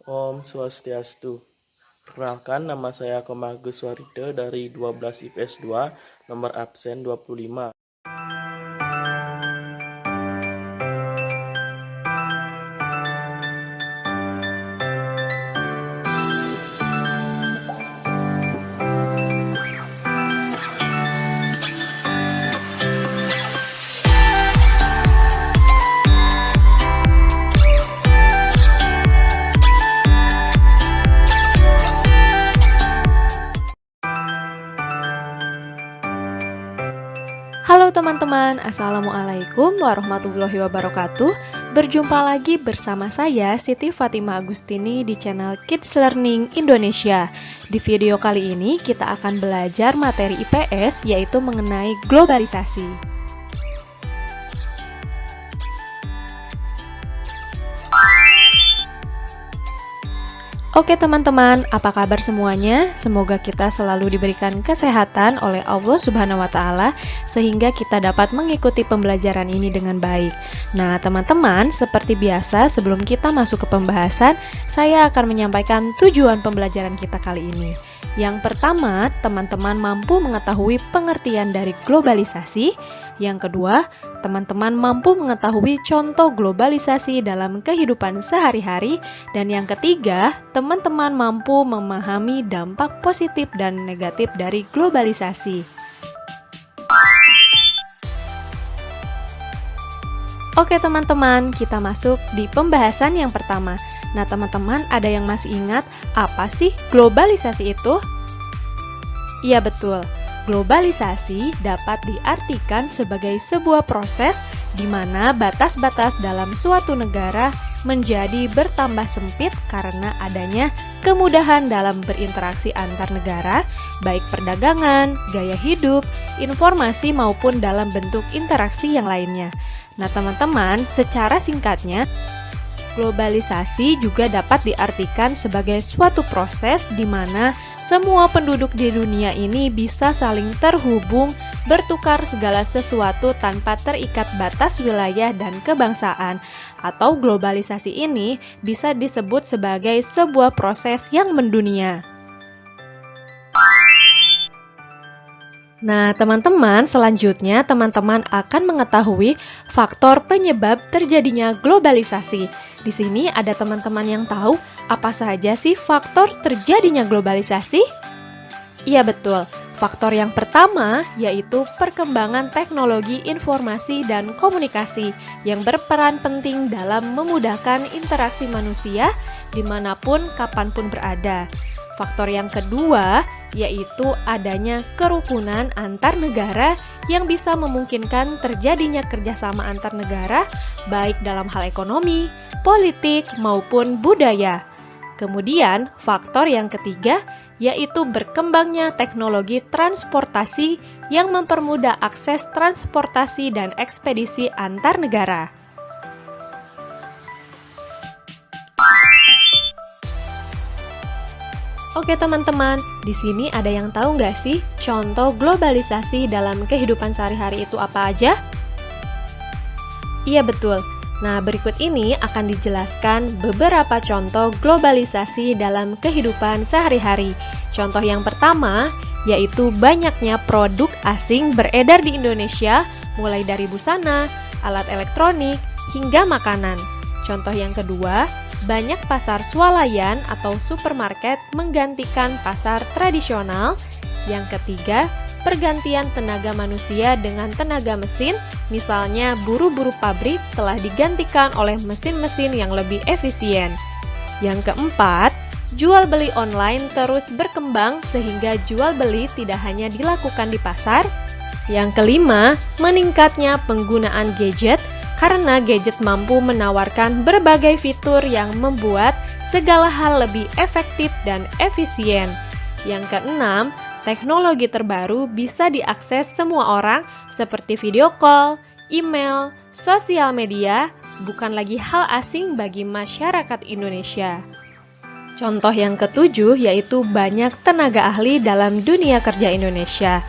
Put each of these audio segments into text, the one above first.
Om Swastiastu. Perkenalkan, nama saya Komagus Warida dari 12 IPS 2, nomor absen 25. Halo teman-teman, Assalamualaikum warahmatullahi wabarakatuh. Berjumpa lagi bersama saya Siti Fatimah Agustini di channel Kids Learning Indonesia. Di video kali ini kita akan belajar materi IPS yaitu mengenai globalisasi. Oke teman-teman, apa kabar semuanya? Semoga kita selalu diberikan kesehatan oleh Allah Subhanahu wa Ta'ala sehingga kita dapat mengikuti pembelajaran ini dengan baik. Nah teman-teman, seperti biasa sebelum kita masuk ke pembahasan, saya akan menyampaikan tujuan pembelajaran kita kali ini. Yang pertama, teman-teman mampu mengetahui pengertian dari globalisasi. Yang kedua, teman-teman mampu mengetahui contoh globalisasi dalam kehidupan sehari-hari. Dan yang ketiga, teman-teman mampu memahami dampak positif dan negatif dari globalisasi. Oke teman-teman, kita masuk di pembahasan yang pertama. Nah teman-teman, ada yang masih ingat apa sih globalisasi itu? Iya betul. Globalisasi dapat diartikan sebagai sebuah proses di mana batas-batas dalam suatu negara menjadi bertambah sempit karena adanya kemudahan dalam berinteraksi antar negara, baik perdagangan, gaya hidup, informasi maupun dalam bentuk interaksi yang lainnya. Nah, teman-teman, secara singkatnya, globalisasi juga dapat diartikan sebagai suatu proses di mana semua penduduk di dunia ini bisa saling terhubung, bertukar segala sesuatu tanpa terikat batas wilayah dan kebangsaan. Atau globalisasi ini bisa disebut sebagai sebuah proses yang mendunia. Nah, teman-teman, selanjutnya teman-teman akan mengetahui faktor penyebab terjadinya globalisasi. Di sini ada teman-teman yang tahu apa saja sih faktor terjadinya globalisasi? Iya betul, faktor yang pertama yaitu perkembangan teknologi informasi dan komunikasi yang berperan penting dalam memudahkan interaksi manusia dimanapun kapanpun berada. Faktor yang kedua yaitu adanya kerukunan antar negara yang bisa memungkinkan terjadinya kerjasama antar negara baik dalam hal ekonomi, politik, maupun budaya. Kemudian faktor yang ketiga yaitu berkembangnya teknologi transportasi yang mempermudah akses transportasi dan ekspedisi antar negara. Oke teman-teman, di sini ada yang tahu nggak sih contoh globalisasi dalam kehidupan sehari-hari itu apa aja? Iya betul. Nah, berikut ini akan dijelaskan beberapa contoh globalisasi dalam kehidupan sehari-hari. Contoh yang pertama, yaitu banyaknya produk asing beredar di Indonesia, mulai dari busana, alat elektronik, hingga makanan. Contoh yang kedua, banyak pasar swalayan atau supermarket menggantikan pasar tradisional. Yang ketiga, pergantian tenaga manusia dengan tenaga mesin, misalnya buruh-buruh pabrik telah digantikan oleh mesin-mesin yang lebih efisien. Yang keempat, jual beli online terus berkembang sehingga jual beli tidak hanya dilakukan di pasar. Yang kelima, meningkatnya penggunaan gadget karena gadget mampu menawarkan berbagai fitur yang membuat segala hal lebih efektif dan efisien. Yang keenam, teknologi terbaru bisa diakses semua orang seperti video call, email, sosial media, bukan lagi hal asing bagi masyarakat Indonesia. Contoh yang ketujuh yaitu banyak tenaga ahli dalam dunia kerja Indonesia.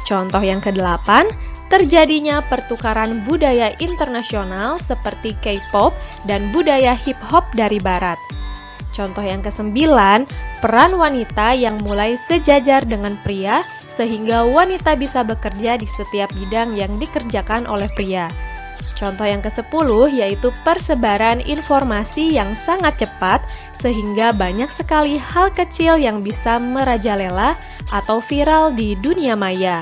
Contoh yang kedelapan, terjadinya pertukaran budaya internasional seperti K-pop dan budaya hip-hop dari barat. Contoh yang kesembilan, peran wanita yang mulai sejajar dengan pria sehingga wanita bisa bekerja di setiap bidang yang dikerjakan oleh pria. Contoh yang ke-10 yaitu persebaran informasi yang sangat cepat sehingga banyak sekali hal kecil yang bisa merajalela atau viral di dunia maya.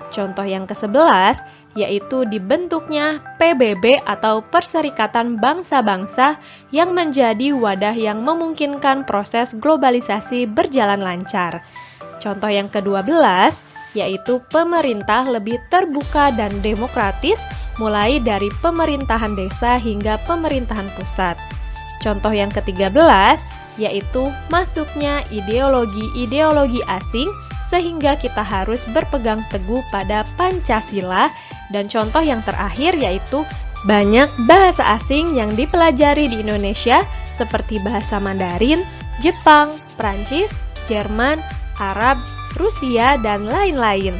Contoh yang ke-11 yaitu dibentuknya PBB atau Perserikatan Bangsa-Bangsa yang menjadi wadah yang memungkinkan proses globalisasi berjalan lancar. Contoh yang ke-12 yaitu pemerintah lebih terbuka dan demokratis mulai dari pemerintahan desa hingga pemerintahan pusat. Contoh yang ke-13 yaitu masuknya ideologi-ideologi asing sehingga kita harus berpegang teguh pada Pancasila. Dan contoh yang terakhir yaitu banyak bahasa asing yang dipelajari di Indonesia seperti bahasa Mandarin, Jepang, Prancis, Jerman, Arab, Rusia, dan lain-lain.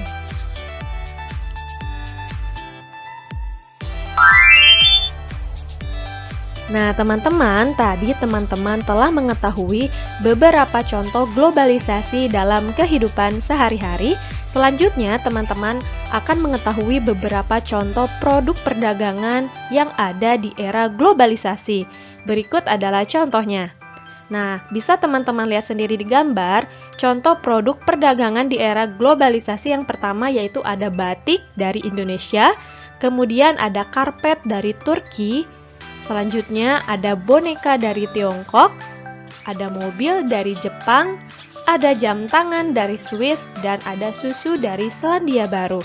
Nah, teman-teman, tadi teman-teman telah mengetahui beberapa contoh globalisasi dalam kehidupan sehari-hari. Selanjutnya, teman-teman akan mengetahui beberapa contoh produk perdagangan yang ada di era globalisasi. Berikut adalah contohnya. Nah, bisa teman-teman lihat sendiri di gambar, contoh produk perdagangan di era globalisasi yang pertama yaitu ada batik dari Indonesia, kemudian ada karpet dari Turki, selanjutnya ada boneka dari Tiongkok, ada mobil dari Jepang, ada jam tangan dari Swiss, dan ada susu dari Selandia Baru.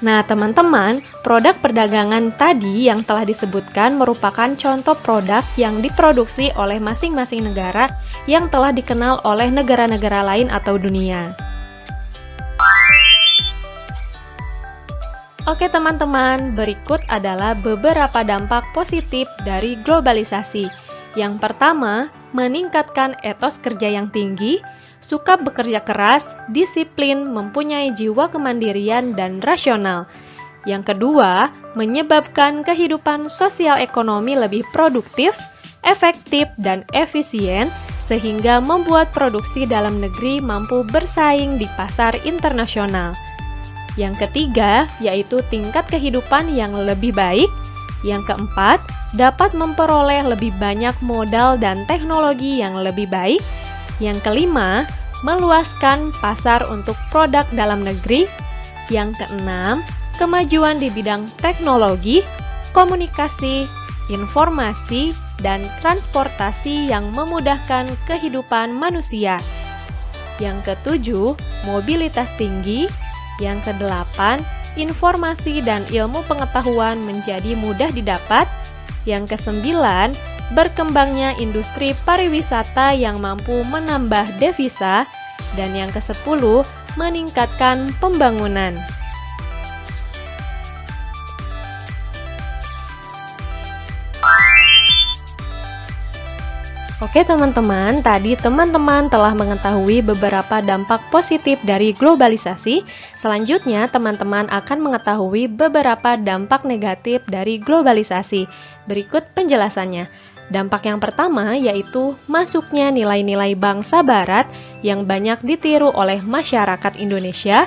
Nah, teman-teman, produk perdagangan tadi yang telah disebutkan merupakan contoh produk yang diproduksi oleh masing-masing negara yang telah dikenal oleh negara-negara lain atau dunia. Oke teman-teman, berikut adalah beberapa dampak positif dari globalisasi. Yang pertama, meningkatkan etos kerja yang tinggi, suka bekerja keras, disiplin, mempunyai jiwa kemandirian dan rasional. Yang kedua, menyebabkan kehidupan sosial ekonomi lebih produktif, efektif, dan efisien, sehingga membuat produksi dalam negeri mampu bersaing di pasar internasional. Yang ketiga, yaitu tingkat kehidupan yang lebih baik. Yang keempat, dapat memperoleh lebih banyak modal dan teknologi yang lebih baik. Yang kelima, meluaskan pasar untuk produk dalam negeri. Yang keenam, kemajuan di bidang teknologi, komunikasi, informasi, dan transportasi yang memudahkan kehidupan manusia. Yang ketujuh, mobilitas tinggi. Yang kedelapan, informasi dan ilmu pengetahuan menjadi mudah didapat. Yang kesembilan, berkembangnya industri pariwisata yang mampu menambah devisa. Dan yang kesepuluh, meningkatkan pembangunan. Oke teman-teman, tadi teman-teman telah mengetahui beberapa dampak positif dari globalisasi. Selanjutnya, teman-teman akan mengetahui beberapa dampak negatif dari globalisasi. Berikut penjelasannya. Dampak yang pertama yaitu masuknya nilai-nilai bangsa barat yang banyak ditiru oleh masyarakat Indonesia.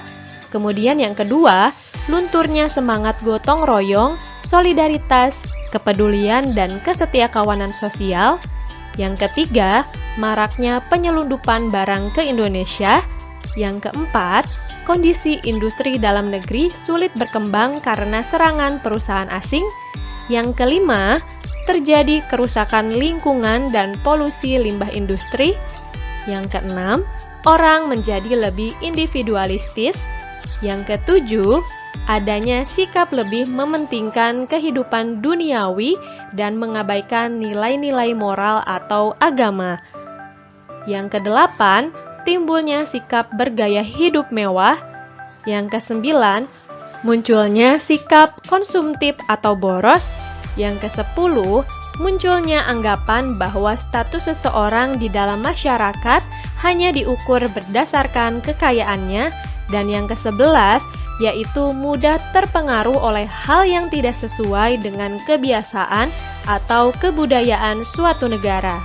Kemudian yang kedua, lunturnya semangat gotong royong, solidaritas, kepedulian, dan kesetiakawanan sosial. Yang ketiga, maraknya penyelundupan barang ke Indonesia. Yang keempat, kondisi industri dalam negeri sulit berkembang karena serangan perusahaan asing. Yang kelima, terjadi kerusakan lingkungan dan polusi limbah industri. Yang keenam, orang menjadi lebih individualistis. Yang ketujuh, adanya sikap lebih mementingkan kehidupan duniawi dan mengabaikan nilai-nilai moral atau agama. Yang kedelapan, timbulnya sikap bergaya hidup mewah. Yang kesembilan, munculnya sikap konsumtif atau boros. Yang kesepuluh, munculnya anggapan bahwa status seseorang di dalam masyarakat hanya diukur berdasarkan kekayaannya. Dan yang ke-11, yaitu mudah terpengaruh oleh hal yang tidak sesuai dengan kebiasaan atau kebudayaan suatu negara.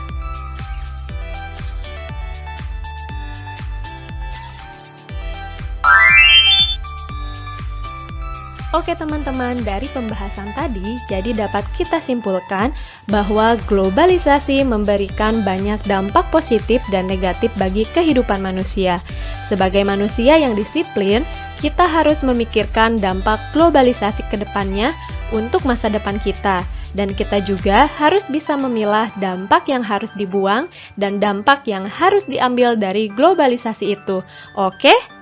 Oke teman-teman, dari pembahasan tadi, jadi dapat kita simpulkan bahwa globalisasi memberikan banyak dampak positif dan negatif bagi kehidupan manusia. Sebagai manusia yang disiplin, kita harus memikirkan dampak globalisasi ke depannya untuk masa depan kita. Dan kita juga harus bisa memilah dampak yang harus dibuang dan dampak yang harus diambil dari globalisasi itu. Oke?